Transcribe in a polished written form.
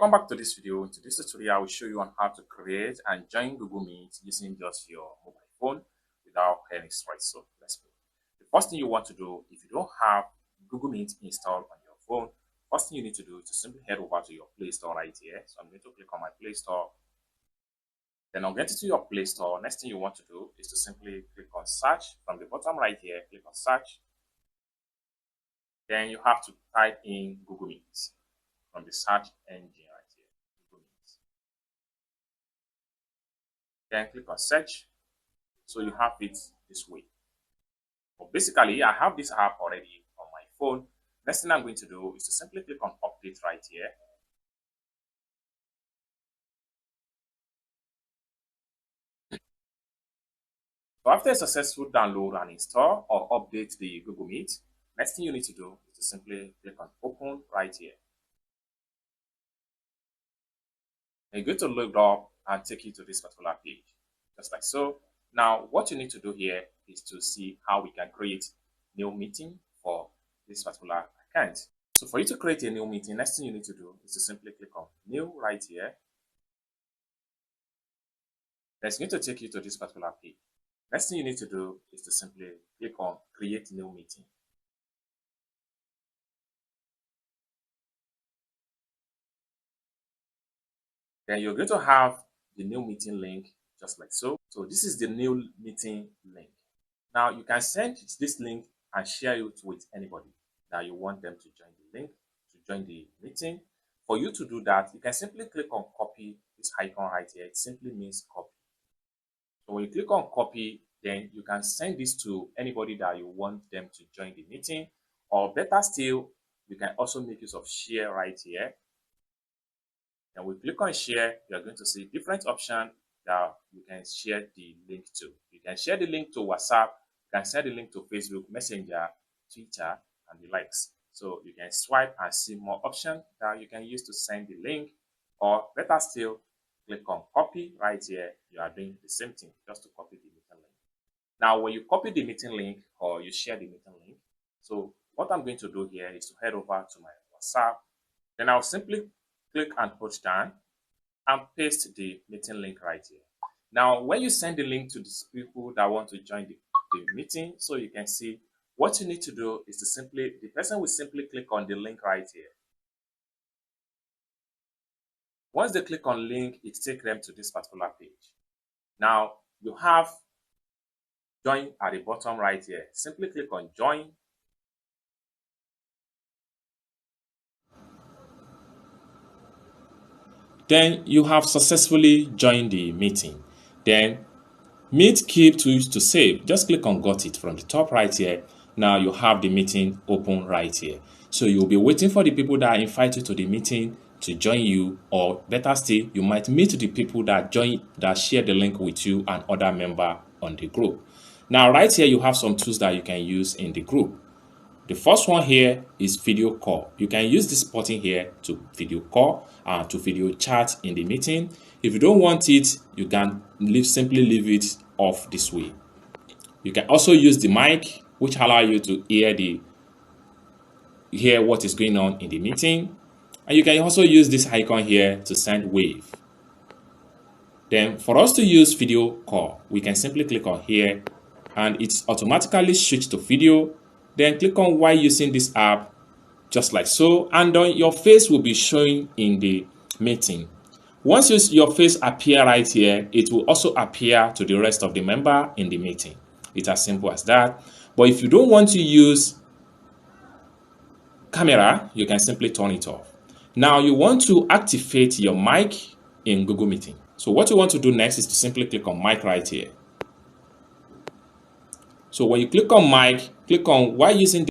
Welcome back to this video. In today's tutorial, I will show you on how to create and join Google Meet using just your mobile phone without any stress. So let's go. The first thing you want to do, if you don't have Google Meet installed on your phone, first thing you need to do is to simply head over to your Play Store right here. So I'm going to click on my Play Store. Then I'll get into your Play Store. Next thing you want to do is to simply click on search. From the bottom right here, click on search. Then you have to type in Google Meet from the search engine right here, Google Meet. Then click on search. So you have it this way. But basically, I have this app already on my phone. Next thing I'm going to do is to simply click on update right here. So after a successful download and install or update the Google Meet, next thing you need to do is to simply click on open right here. And you're going to load up and take you to this particular page, just like so. Now, what you need to do here is to see how we can create new meeting for this particular account. So for you to create a new meeting, next thing you need to do is to simply click on new right here. That's going to take you to this particular page. Next thing you need to do is to simply click on create new meeting. Then you're going to have the new meeting link just like so. So this is the new meeting link. Now you can send this link and share it with anybody that you want them to join the link, to join the meeting. For you to do that, you can simply click on copy this icon right here. It simply means copy. So when you click on copy, then you can send this to anybody that you want them to join the meeting. Or better still, you can also make use of share right here. And we click on share, you are going to see different options that you can share the link to. You can share the link to WhatsApp, you can share the link to Facebook, Messenger, Twitter, and the likes. So you can swipe and see more options that you can use to send the link, or better still, click on copy right here. You are doing the same thing, just to copy the meeting link. Now, when you copy the meeting link or you share the meeting link, so what I'm going to do here is to head over to my WhatsApp. Then I'll simply click and hold down and paste the meeting link right here. Now, when you send the link to these people that want to join the meeting, so you can see what you need to do is to the person will simply click on the link right here. Once they click on link, it takes them to this particular page. Now, you have join at the bottom right here. Simply click on join. Then you have successfully joined the meeting. Then Meet keep to save. Just click on got it from the top right here. Now you have the meeting open right here. So you'll be waiting for the people that invite you to the meeting to join you, or better still, you might meet the people that share the link with you and other member on the group. Now right here you have some tools that you can use in the group. The first one here is video call. You can use this button here to video call and to video chat in the meeting. If you don't want it, you can simply leave it off this way. You can also use the mic, which allow you to hear what is going on in the meeting. And you can also use this icon here to send wave. Then for us to use video call, we can simply click on here and it's automatically switched to video. Then click on while using this app, just like so, and then your face will be showing in the meeting. Once your face appear right here, it will also appear to the rest of the member in the meeting. It's as simple as that. But if you don't want to use camera, you can simply turn it off. Now you want to activate your mic in Google Meeting. So what you want to do next is to simply click on mic right here. So when you click on mic, click on while using